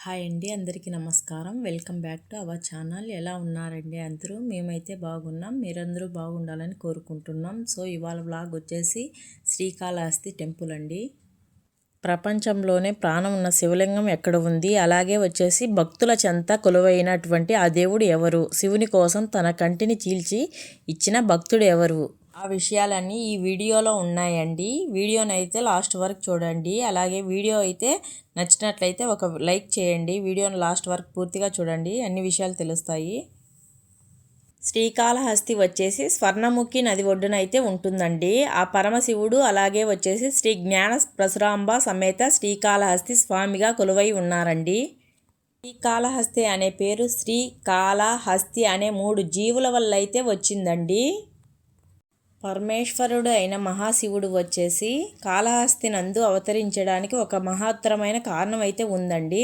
Hi అండి, అందరికీ నమస్కారం. Welcome back to our channel. ఎలా ఉన్నారండి అందరూ? మేమైతే బాగున్నాం. మీరందరూ బాగుండాలని కోరుకుంటున్నాం. సో ఇవాళ వ్లాగ్ వచ్చేసి శ్రీకాళహస్తి టెంపుల్ అండి. ప్రపంచంలోనే ప్రాణం ఉన్న శివలింగం ఎక్కడ ఉంది, అలాగే వచ్చేసి భక్తుల చెంత కొలువైనటువంటి ఆ దేవుడు ఎవరు, శివుని కోసం తన కంటిని చీల్చి ఇచ్చిన భక్తుడు ఎవరు, ఆ విషయాలన్నీ ఈ వీడియోలో ఉన్నాయండి. వీడియోని అయితే లాస్ట్ వరకు చూడండి. అలాగే వీడియో అయితే నచ్చినట్లయితే ఒక లైక్ చేయండి. వీడియోని లాస్ట్ వరకు పూర్తిగా చూడండి, అన్ని విషయాలు తెలుస్తాయి. శ్రీకాళహస్తి వచ్చేసి స్వర్ణముఖి నది ఒడ్డున అయితే ఉంటుందండి. ఆ పరమశివుడు అలాగే వచ్చేసి శ్రీ జ్ఞాన పరశురాంబ సమేత శ్రీకాళహస్తి స్వామిగా కొలువై ఉన్నారండి. శ్రీకాళహస్తి అనే పేరు శ్రీకాళహస్తి అనే 3 జీవుల వల్ల అయితే వచ్చిందండి. పరమేశ్వరుడు అయిన మహాశివుడు వచ్చేసి కాళహస్తి నందు అవతరించడానికి ఒక మహత్తరమైన కారణం అయితే ఉందండి.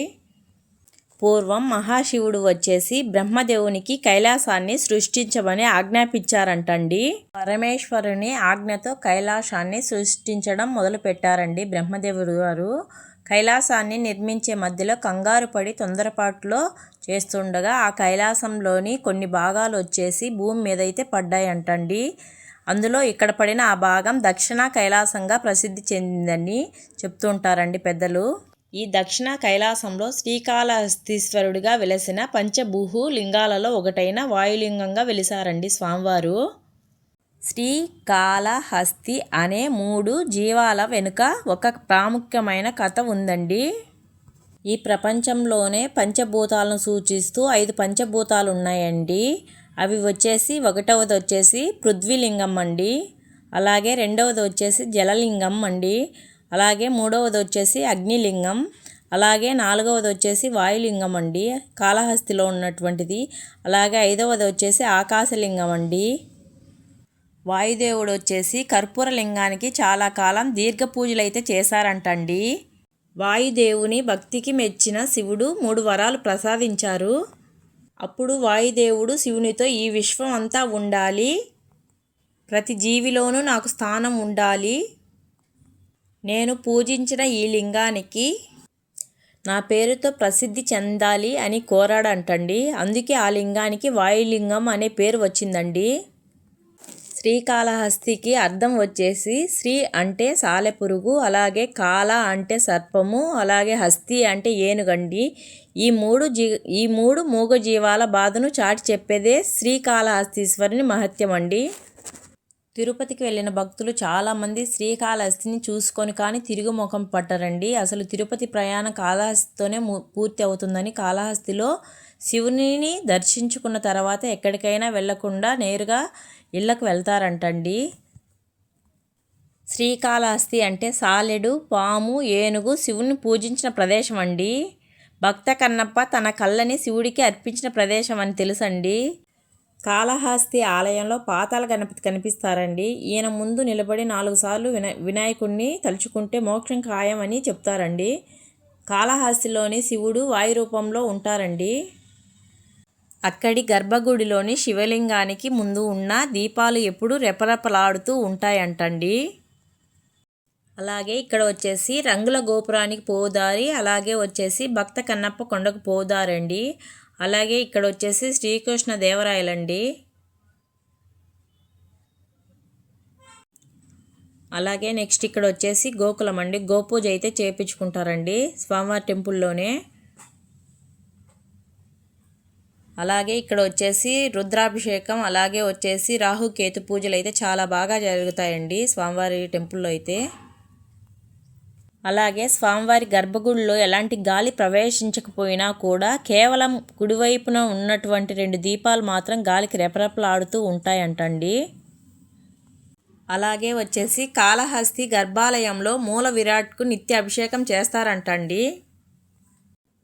పూర్వం మహాశివుడు వచ్చేసి బ్రహ్మదేవునికి కైలాసాన్ని సృష్టించమని ఆజ్ఞాపించారంటండి. పరమేశ్వరుని ఆజ్ఞతో కైలాసాన్ని సృష్టించడం మొదలుపెట్టారండి బ్రహ్మదేవుడు గారు. కైలాసాన్ని నిర్మించే మధ్యలో కంగారు పడి తొందరపాటులో చేస్తుండగా ఆ కైలాసంలోని కొన్ని భాగాలు వచ్చేసి భూమి మీద అయితే పడ్డాయంటండి. అందులో ఇక్కడ పడిన ఆ భాగం దక్షిణ కైలాసంగా ప్రసిద్ధి చెందిందని చెప్తుంటారండి పెద్దలు. ఈ దక్షిణ కైలాసంలో శ్రీకాళహస్తీశ్వరుడిగా వెలసిన పంచభూహు లింగాలలో ఒకటైన వాయులింగంగా వెలిసారండి స్వామివారు. శ్రీకాళహస్తి అనే 3 జీవాల వెనుక ఒక ప్రాముఖ్యమైన కథ ఉందండి. ఈ ప్రపంచంలోనే పంచభూతాలను సూచిస్తూ 5 పంచభూతాలు ఉన్నాయండి. అవి వచ్చేసి 1వది వచ్చేసి పృథ్వీలింగం అండి, అలాగే 2వది వచ్చేసి జలలింగం అండి, అలాగే 3వది వచ్చేసి అగ్నిలింగం, అలాగే 4వది వచ్చేసి వాయులింగం అండి కాళహస్తిలో ఉన్నటువంటిది, అలాగే 5వది వచ్చేసి ఆకాశలింగం అండి. వాయుదేవుడు వచ్చేసి కర్పూర లింగానికి చాలా కాలం దీర్ఘ పూజలు అయితే చేశారంటండి. వాయుదేవుని భక్తికి మెచ్చిన శివుడు 3 వరాలు ప్రసాదించారు. అప్పుడు వాయుదేవుడు శివునితో ఈ విశ్వం అంతా ఉండాలి, ప్రతి జీవిలోనూ నాకు స్థానం ఉండాలి, నేను పూజించిన ఈ లింగానికి నా పేరుతో ప్రసిద్ధి చెందాలి అని కోరాడంటండి. అందుకే ఆ లింగానికి వాయులింగం అనే పేరు వచ్చిందండి. శ్రీకాళహస్తికి అర్థం వచ్చేసి శ్రీ అంటే సాలెపురుగు, అలాగే కాళ అంటే సర్పము, అలాగే హస్తి అంటే ఏనుగండి. ఈ మూడు మూగజీవాల బాధను చాటి చెప్పేదే శ్రీకాళహస్తీశ్వరుని మహత్యం అండి. తిరుపతికి వెళ్ళిన భక్తులు చాలామంది శ్రీకాళహస్తిని చూసుకొని కానీ తిరుగు ముఖం పట్టరండి. అసలు తిరుపతి ప్రయాణం కాళహస్తితోనే పూర్తి అవుతుందని, కాళహస్తిలో శివునిని దర్శించుకున్న తర్వాత ఎక్కడికైనా వెళ్లకుండా నేరుగా ఇళ్లకు వెళ్తారంటండి. శ్రీకాళహస్తి అంటే సాలెడు, పాము, ఏనుగు శివుని పూజించిన ప్రదేశం అండి. భక్త కన్నప్ప తన కళ్ళని శివుడికి అర్పించిన ప్రదేశం అని తెలుసండి. కాళహస్తి ఆలయంలో పాతాళ గణపతి కనిపిస్తారండి. ఈయన ముందు నిలబడి 4 సార్లు వినాయకుడిని తలుచుకుంటే మోక్షం ఖాయం అని చెప్తారండి. కాళహస్తిలోని శివుడు వాయు రూపంలో ఉంటారండి. అక్కడి గర్భగుడిలోని శివలింగానికి ముందు ఉన్న దీపాలు ఎప్పుడు రెపరెపలాడుతూ ఉంటాయంటండి. అలాగే ఇక్కడ వచ్చేసి రంగుల గోపురానికి పోదారి, అలాగే వచ్చేసి భక్త కన్నప్ప కొండకు పోదారండి. అలాగే ఇక్కడ వచ్చేసి శ్రీకృష్ణ దేవరాయలండి. అలాగే నెక్స్ట్ ఇక్కడ వచ్చేసి గోకులం అండి. గోపూజ అయితే చేయించుకుంటారండి స్వామివారి టెంపుల్లోనే. అలాగే ఇక్కడ వచ్చేసి రుద్రాభిషేకం, అలాగే వచ్చేసి రాహుకేతు పూజలు అయితే చాలా బాగా జరుగుతాయండి స్వామివారి టెంపుల్లో అయితే. అలాగే స్వామివారి గర్భగుడిలో ఎలాంటి గాలి ప్రవేశించకపోయినా కూడా కేవలం కుడివైపున ఉన్నటువంటి 2 దీపాలు మాత్రం గాలికి రెపరెపలాడుతూ ఉంటాయంటండి. అలాగే వచ్చేసి కాళహస్తి గర్భాలయంలో మూల విరాట్కు నిత్య అభిషేకం చేస్తారంటండి.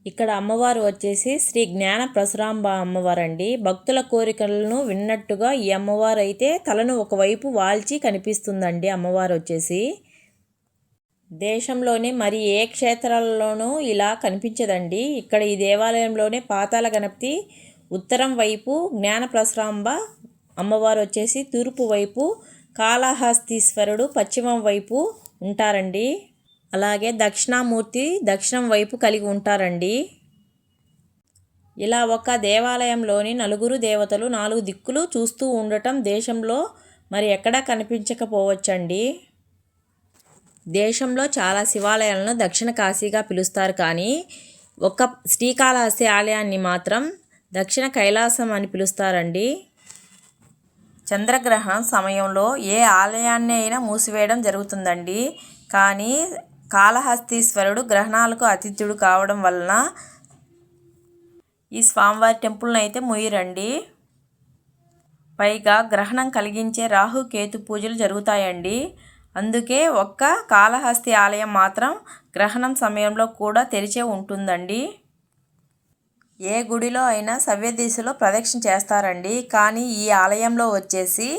ఇక్కడ అమ్మవారు వచ్చేసి శ్రీ జ్ఞాన పరశురాంబ అమ్మవారు అండి. భక్తుల కోరికలను విన్నట్టుగా ఈ అమ్మవారు అయితే తలను ఒకవైపు వాల్చి కనిపిస్తుందండి. అమ్మవారు వచ్చేసి దేశంలోనే మరి ఏ క్షేత్రాలలోనూ ఇలా కనిపించదండి. ఇక్కడ ఈ దేవాలయంలోనే పాతాళ గణపతి ఉత్తరం వైపు, జ్ఞాన పరశురాంబ అమ్మవారు వచ్చేసి తూర్పు వైపు, కాళహస్తీశ్వరుడు పశ్చిమం వైపు ఉంటారండి. అలాగే దక్షిణామూర్తి దక్షిణం వైపు కలిగి ఉంటారండి. ఇలా ఒక దేవాలయంలోని నలుగురు దేవతలు 4 దిక్కులు చూస్తూ ఉండటం దేశంలో మరి ఎక్కడా కనిపించకపోవచ్చండి. దేశంలో చాలా శివాలయాలను దక్షిణ కాశీగా పిలుస్తారు, కానీ ఒక శ్రీకాళహస్తి ఆలయాన్ని మాత్రం దక్షిణ కైలాసం అని పిలుస్తారండి. చంద్రగ్రహణం సమయంలో ఏ ఆలయాన్ని అయినా మూసివేయడం జరుగుతుందండి. కానీ కాళహస్తీశ్వరుడు గ్రహణాలకు అతిథ్యుడు కావడం వలన ఈ స్వామివారి టెంపుల్ని అయితే మూయరండి. పైగా గ్రహణం కలిగించే రాహు కేతు పూజలు జరుగుతాయండి. అందుకే ఒక్క కాళహస్తి ఆలయం మాత్రం గ్రహణం సమయంలో కూడా తెరిచే ఉంటుందండి. ఏ గుడిలో అయినా సవ్య దిశలో ప్రదక్షిణ చేస్తారండి, కానీ ఈ ఆలయంలో వచ్చేసి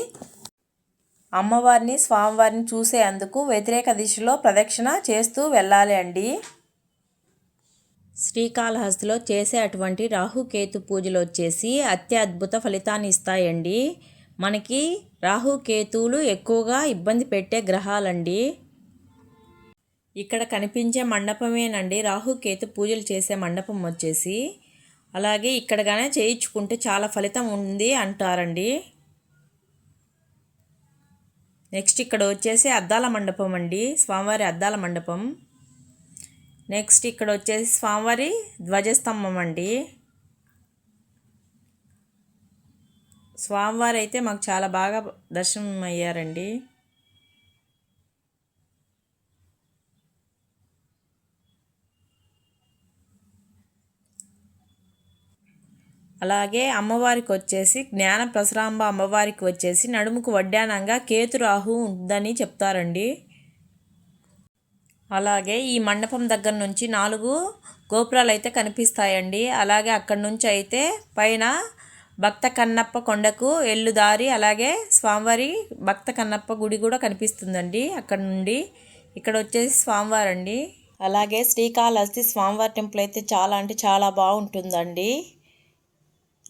అమ్మవారిని స్వామివారిని చూసేందుకు వ్యతిరేక దిశలో ప్రదక్షిణ చేస్తూ వెళ్ళాలి అండి. శ్రీకాళహస్తిలో చేసే అటువంటి రాహుకేతు పూజలు వచ్చేసి అత్యద్భుత ఫలితాన్ని ఇస్తాయండి. మనకి రాహుకేతువులు ఎక్కువగా ఇబ్బంది పెట్టే గ్రహాలండి. ఇక్కడ కనిపించే మండపమేనండి రాహుకేతు పూజలు చేసే మండపం వచ్చేసి. అలాగే ఇక్కడగానే చేయించుకుంటే చాలా ఫలితం ఉంది అంటారండి. నెక్స్ట్ ఇక్కడ వచ్చేసి అద్దాల మండపం అండి, స్వామివారి అద్దాల మండపం. నెక్స్ట్ ఇక్కడ వచ్చేసి స్వామివారి ధ్వజస్తంభం అండి. స్వామివారు అయితే మాకు చాలా బాగా దర్శనం అయ్యారండి. అలాగే అమ్మవారికి వచ్చేసి జ్ఞాన ప్రసరాంబ అమ్మవారికి వచ్చేసి నడుముకు వడ్డానంగా కేతురాహు ఉందని చెప్తారండి. అలాగే ఈ మండపం దగ్గర నుంచి 4 గోపురాలు అయితే కనిపిస్తాయండి. అలాగే అక్కడి నుంచి అయితే పైన భక్త కన్నప్ప కొండకు ఎల్లుదారి, అలాగే స్వామివారి భక్త కన్నప్ప గుడి కూడా కనిపిస్తుందండి అక్కడ నుండి. ఇక్కడ వచ్చేసి స్వామివారండి. అలాగే శ్రీకాళహస్తి స్వామివారి టెంపుల్ అయితే చాలా అంటే చాలా బాగుంటుందండి.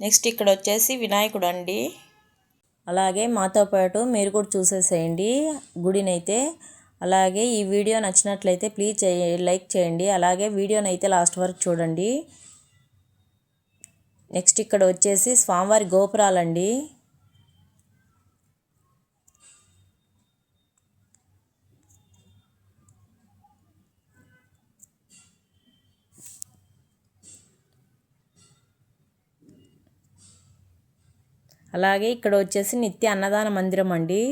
నెక్స్ట్ ఇక్కడ వచ్చేసి వినాయకుడు అండి. అలాగే మాతో పాటు మీరు కూడా చూసేసేయండి గుడినైతే. అలాగే ఈ వీడియో నచ్చినట్లయితే ప్లీజ్ లైక్ చేయండి. అలాగే వీడియోని అయితే లాస్ట్ వరకు చూడండి. నెక్స్ట్ ఇక్కడ వచ్చేసి స్వామివారి గోపురాలండి. అలాగే ఇక్కడ వచ్చేసి నిత్య అన్నదాన మందిరం అండి.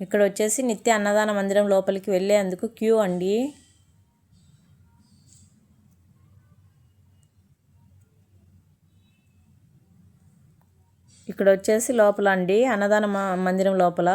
ఇక్కడ వచ్చేసి నిత్య అన్నదాన మందిరం లోపలికి వెళ్ళేందుకు క్యూ అండి. ఇక్కడ వచ్చేసి లోపల అండి అన్నదాన మందిరం లోపల